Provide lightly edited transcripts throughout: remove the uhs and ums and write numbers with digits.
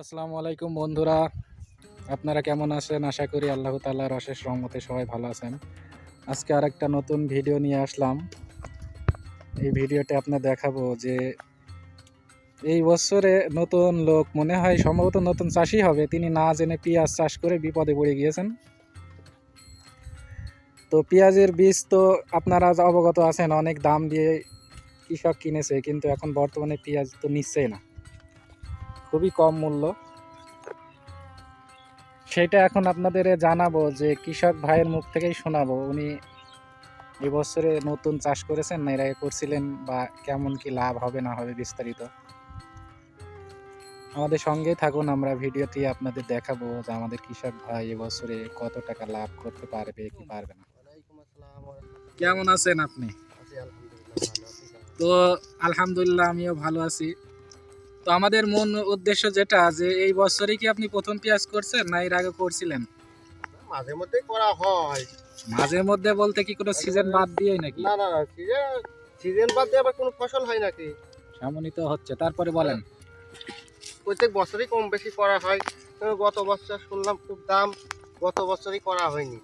আসসালামু আলাইকুম বন্ধুরা, আপনারা কেমন আছেন? আশা করি আল্লাহ তাআলার অশেষ রহমতে সবাই ভালো আছেন। আজকে আরেকটা নতুন ভিডিও নিয়ে আসলাম। এই ভিডিওতে আপনার দেখাবো যে এই বছরে নতুন লোক মনে হয় সম্ভবত নতুন চাষি হবে, তিনি না জেনে পেঁয়াজ চাষ করে বিপদে পড়ে গিয়েছেন। তো পেঁয়াজের বীজ তো আপনারা অবগত আছেন, অনেক দাম দিয়ে কৃষক কিনেছে, কিন্তু এখন বর্তমানে পেঁয়াজ তো নিচ্ছেই না, খুবই কম মূল্য। সেটা এখন আপনাদের জানাবো, যে কৃষক ভাইয়ের মুখ থেকেই শোনাবো উনি এবছরে নতুন চাষ করেছেন না এর আগে করছিলেন, বা কেমন কি লাভ হবে না হবে বিস্তারিত আমাদের সঙ্গেই থাকুন। আমরা ভিডিওটি আপনাদের দেখাবো যে আমাদের কৃষক ভাই এবছরে কত টাকা লাভ করতে পারবে কি পারবে না। কেমন আছেন আপনি? তো আলহামদুলিল্লাহ, আমিও ভালো আছি। তো আমাদের মূল উদ্দেশ্য যেটা, যে এই বছরই কি আপনি প্রথম পেঁয়াজ করছেন না এর আগে করছিলেন? মাঝে মধ্যে করা হয়। মাঝে মধ্যে বলতে কি কোনো সিজন বাদ দিয়ে নাকি? না না না, সিজন বাদ দিয়ে আবার কোনো ফসল হয় নাকি? এমনই তো হচ্ছে। তারপরে বলেন। প্রত্যেক বছরই কম বেশি করা হয়। গত বছর শুনলাম খুব দাম, গত বছরই করা হয়নি।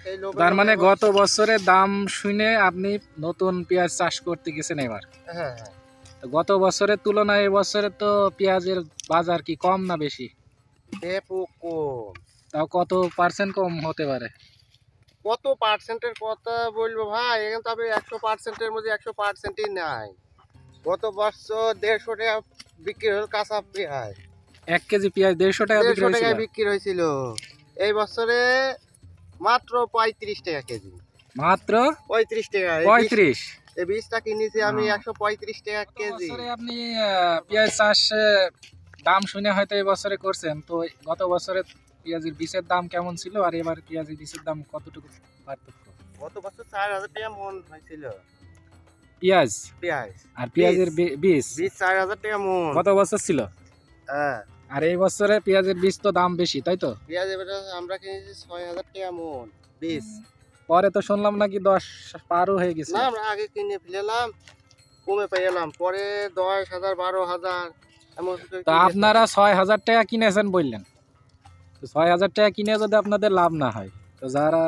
এই লোভে তার মানে গত বছরের দাম শুনে আপনি নতুন পেঁয়াজ চাষ করতে গেছেন এবার? হ্যাঁ হ্যাঁ। তো গত বছরের তুলনায় এবছরে তো পেঁয়াজের বাজার কি কম না বেশি? ব্যাপক কম। তাও কত পার্সেন্ট কম হতে পারে? কত পার্সেন্টের কথা বলবো ভাই, এখানে তবে 100%-এর মধ্যে 100%ই নাই। গত বছর 150 টাকা বিক্রি হল কাঁচা পেঁয়াজ। 1 কেজি পেঁয়াজ 150 টাকা বিক্রি 150 হয়েছিল? টাকায় বিক্রি হয়েছিল। এই বছরে মাত্র 35 টাকা কেজি। মাত্র 35 টাকা। 35? এই বীজটা কিনেছি আমি 135 টাকা কেজি। বছরে আপনি পেঁয়াজ চাষ দাম শুনে হয়তো এই বছরে করছেন, তো গত বছরে পেঁয়াজের বীজের দাম কেমন ছিল আর এবার পেঁয়াজের বীজের দাম কতটুকু পার্থক্য? গত বছর 4000 টাকা মন হয়েছিল পেঁয়াজ পেঁয়াজ। আর পেঁয়াজের বীজ বীজ 4000 টাকা মন গত বছর ছিল, হ্যাঁ। আর এই বছরে পেঁয়াজের বীজ তো দাম বেশি, তাই তো? পেঁয়াজ এবারে আমরা কিনেছি 6000 টাকা মন বীজ। পরে তো শুনলাম নাকি 10 পারও হয়ে গেছে। না, আমরা আগে কিনে ফেলেলাম, কমে পেলাম, পরে 10,000 12,000 এমন। তো আপনারা 6000 টাকা কিনেছেন বললেন, তো 6000 টাকা কিনে যদি আপনাদের লাভ না হয়, তো যারা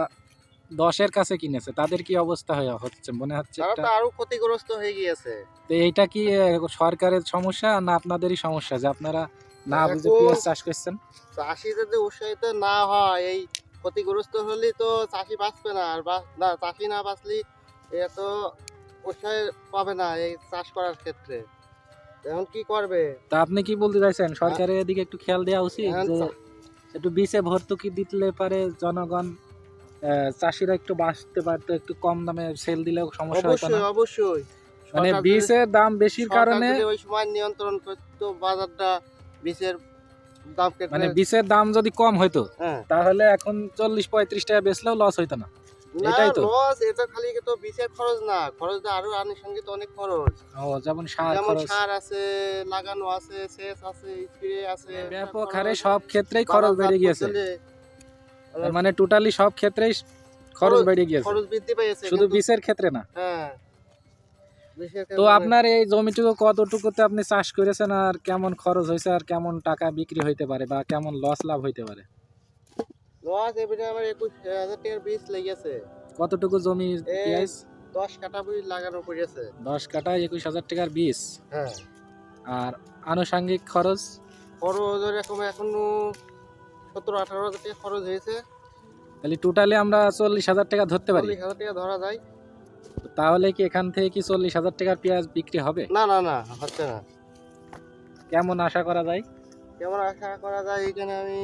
10-এর কাছে কিনেছে তাদের কি অবস্থা হচ্ছে মনে হচ্ছে তারা একটা? তো আরো ক্ষতিগ্রস্ত হয়ে গিয়েছে। তো এইটা কি সরকারের সমস্যা না আপনাদেরই সমস্যা যে আপনারা না বুঝে এখন পেঁয়াজ চাষ করছেন? চাষি যদি উৎসাহিত না হয়, এই ক্ষতিগ্রস্ত হলে তো চাষি বাঁচবে না, আর না চাষি না বাঁচলে এত উৎসাহ পাবে না এই চাষ করার ক্ষেত্রে। এখন কি করবে? তা আপনি কি বলতে চাইছেন সরকারের এদিকে একটু খেয়াল দেওয়া উচিত, এখন যে একটু বীজে ভর্তুকি দিতে পারে জনগণ, চাষিরা একটু বাঁচতে পারতো, একটু কম দামে সেল দিলেও সমস্যা হতো না? অবশ্যই অবশ্যই। মানে সরকার বীজের দাম বেশির সরকার কারণে, যদি ওই সময় নিয়ন্ত্রণ করতো বাজারটা, বীজের দাম মানে ক্ষেত্রে। বীজের দাম যদি কম হইতো হ্যাঁ, তাহলে এখন 40-35 টাকা বেচলেও লস হইতো না, না এটাই তো? লস, এটা খালি তো বীজের খরচ না, খরচ তো আরো আনুষঙ্গিক অনেক খরচ। ও, যেমন সার যেমন খরচ, সার আছে, লাগানো আছে, সেচ আছে, স্প্রে আছে, ব্যাপক হারে সব ক্ষেত্রেই খরচ বেড়ে গিয়েছে। মানে টোটালি সব ক্ষেত্রেই খরচ বেড়ে গিয়েছে, খরচ বৃদ্ধি পেয়েছে, শুধু বীজের ক্ষেত্রে না। হ্যাঁ। তো আপনার এই জমিটুকু কতটুকুতে আপনি চাষ করেছেন, আর কেমন খরচ হয়েছে, আর কেমন টাকা বিক্রি হইতে পারে, বা কেমন লস লাভ হইতে পারে? লস এবারে আমার 21,000 টাকার বীজ লেগেছে। কতটুকু জমি পেঁয়াজ? 10 কাঠা বীজ লাগানো পড়েছে। 10 কাঠায় 21,000 টাকার বীজ। হ্যাঁ। আর আনুষঙ্গিক খরচ? খরচ এরকম এখনো 17-18,000 টাকা খরচ হয়েছে। তাহলে টোটালি আমরা 40,000 টাকা ধরতে পারি। 40,000 টাকা ধরা যায়। তাহলে কি এখান থেকে কি 40,000 টাকার পেঁয়াজ বিক্রি হবে? না না না, হচ্ছে না। কেমন আশা করা যায়? কেমন আশা করা যায়, এখানে আমি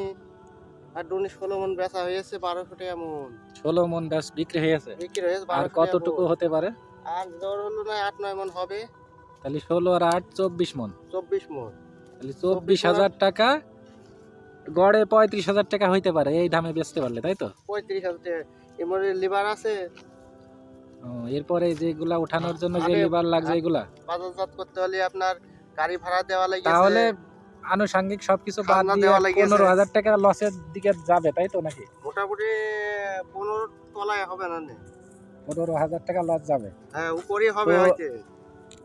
আর 16 মন বেচা হয়েছে, 1200 টাকা মন 16 মন বিক্রি হয়েছে। বিক্রি হয়েছে আর 1200 টাকা কতটুকু মন। হতে পারে? আর ধর হলো না 8-9 মন হবে। তাহলে 16 আর 8 24 মন। 24 মন। তাহলে 24,000 টাকা গড়ে 35,000 টাকা হইতে পারে এই দামে বেচতে পারলে, তাই তো? 35,000 টাকা। এর মধ্যে লিভার আছে। এরপরে যেগুলা উঠানোর জন্য যে লিভার লাগছে এগুলা বাজারজাত করতে হলে আপনার গাড়ি ভাড়া দেওয়া লাগে, তাহলে আনুষঙ্গিক সবকিছু বাদ খাজনা দিয়ে দেওয়া লাগিয়েছে। 15,000 টাকা লসের দিকে যাবে, তাই তো নাকি? মোটামুটি 15 তলায় হবে না। 15,000 টাকা লস যাবে। হ্যাঁ, উপরে হবে তো হয়তো।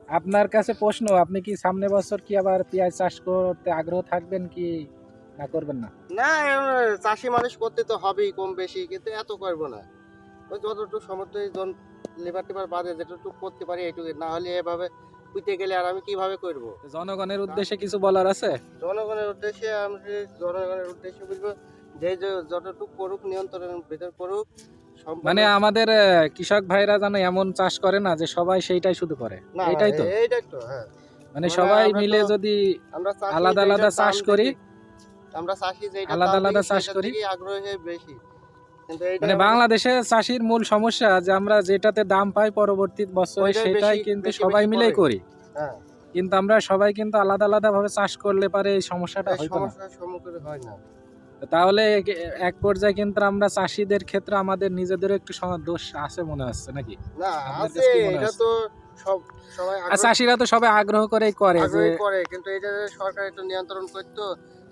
আপনার কাছে প্রশ্ন, আপনি কি সামনে বছর কি আবার পেঁয়াজ চাষ করতে আগ্রহ থাকবেন কি না করবেন না? না, চাষি মানুষ করতে তো হবেই কম বেশি, কিন্তু এত করবো না। ওই যতটুকু সমর্থ লেবার টেবার বাদে যেটুকু করতে পারি এইটুকু, না হলে এভাবে পুঁতে গেলে আর আমি কিভাবে করব? জনগণের উদ্দেশ্যে কিছু বলার আছে? জনগণের উদ্দেশ্যে বলবো যে যতটুকু করুক নিয়ন্ত্রণের ভিতর করুক। মানে আমাদের কৃষক ভাইরা যেন এমন চাষ করে না যে সবাই সেইটাই শুধু করে, না, এইটাই তো। এইটাই তো, হ্যাঁ। মানে সবাই মিলে যদি আমরা চাষি আলাদা যেইটার আলাদা দাম চাষ করি, আমরা চাষি যেইটার আলাদা দাম আলাদা দেখি চাষ সেটার করি। দিকেই আগ্রহী বেশি। কিন্তু এইটা মানে বাংলাদেশে চাষির মূল সমস্যা যে আমরা যেটাতে দাম পাই পরবর্তী বছরে ওইটাই সেটাই বেশি- কিন্তু বেশি সবাই বেশি মিলেই করে। করি, হ্যাঁ, কিন্তু আমরা সবাই কিন্তু আলাদা আলাদা ভাবে চাষ করলে পারে এই সমস্যাটা এই হইতো না। সমস্যার সম্মুখীন হয় না। তাহলে এক পর্যায়ে কিন্তু আমরা চাষিদের ক্ষেত্রে আমাদের নিজেদের একটু দোষ আছে মনে হচ্ছে নাকি? না, আপনার আছে, কাছে কি মনে এটা হচ্ছে? তো সবাই আর চাষিরা তো সবাই আগ্রহ করেই করে যে আগ্রহী করে, কিন্তু এটা যে সরকার একটু নিয়ন্ত্রণ করতো,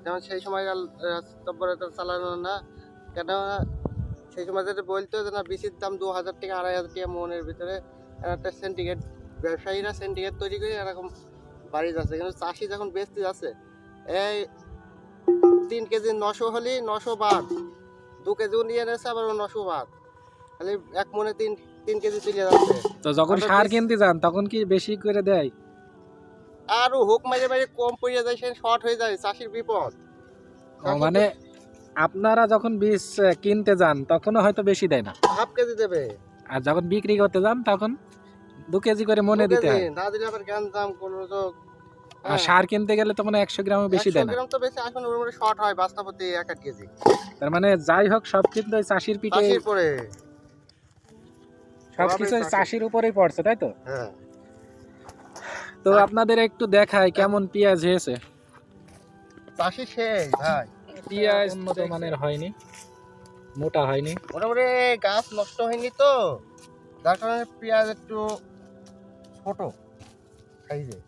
যেমন সেই সময় তৎপরতা চালানো না কেন। সেই সময় যদি বলতো যে না, বীজের দাম 2000 থেকে 2500 টাকা মনের ভিতরে, একটা সিন্ডিকেট, ব্যবসায়ীরা সিন্ডিকেট তৈরি করে এরকম বাড়ি যাচ্ছে। কিন্তু চাষি যখন বেচতে যাচ্ছে, এই 3 কেজি 900 হলে 900 বাদ, 2 কেজিও নিয়ে এনেছে আবার 900 বাদ, খালি এক মনে 3 কেজি চলে যাচ্ছে। তো যখন আমরা সার বীজ- কিনতে যান তখন কি বেশি করে দেয়? আরো হুক মাইরে মাইরে কম পড়ে যায়, সে শর্ট হয়ে যায়, চাষির বিপদ। মানে আপনারা যখন বীজ কিনতে যান তখনও হয়তো বেশি দেয় না, হাফ কেজি দেবে, আর যখন বিক্রি করতে যান তখন 2 কেজি করে মনে 2 দিতে কেজি হয়। না দিলে আবার দাম কোনো তো। আর সার কিনতে গেলে তো মানে 100 গ্রামও বেশি 100 দেয় না। গ্রাম তো বেশি আসলে ওর মধ্যে শর্ট হয় বাস্তাপতি 1 কেজি তার মানে যাই হোক সব কিন্তু ওই চাষির পিঠে, চাষির পরে। সবকিছু ওই চাষির। চাষির উপরেই পড়ছে, তাই তো? হ্যাঁ, তো আপনাদের একটু দেখায় কেমন পেঁয়াজ হয়েছে। চাষি সেই ভাই, পেঁয়াজ উন্নত মানের হয়নি, মোটা হয়নি। মোটামুটি গাছ নষ্ট হয়নি তো, যার কারণে পেঁয়াজ একটু ছোট সাইজে,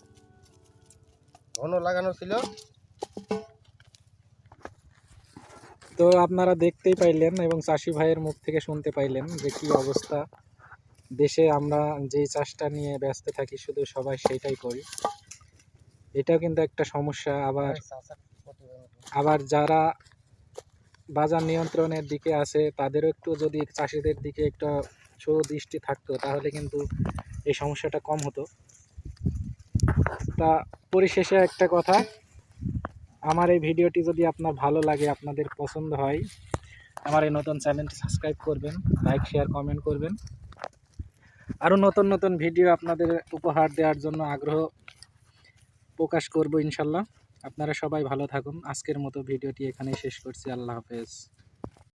ঘন লাগানো ছিল। তো আপনারা দেখতেই পাইলেন এবং চাষি ভাইয়ের মুখ থেকে শুনতে পাইলেন যে কি অবস্থা দেশে। আমরা যেই চাষটা নিয়ে ব্যস্ত থাকি শুধু সবাই সেইটাই করি, এটাও কিন্তু একটা সমস্যা। আবার যারা বাজার নিয়ন্ত্রণের দিকে আছে তাদেরও একটু যদি চাষিদের দিকে একটু সুদৃষ্টি থাকতো তাহলে কিন্তু এই সমস্যাটা কম হতো। তা পরিশেষে একটা কথা, আমার এই ভিডিওটি যদি আপনার ভালো লাগে, আপনাদের পছন্দ হয়, আমার এই নতুন চ্যানেলটি সাবস্ক্রাইব করবেন, লাইক শেয়ার কমেন্ট করবেন। আরও নতুন নতুন ভিডিও আপনাদের উপহার দেওয়ার জন্য আগ্রহ প্রকাশ করব ইনশাল্লাহ। আপনারা সবাই ভালো থাকুন। আজকের মতো ভিডিওটি এখানেই শেষ করছি। আল্লাহ হাফেজ।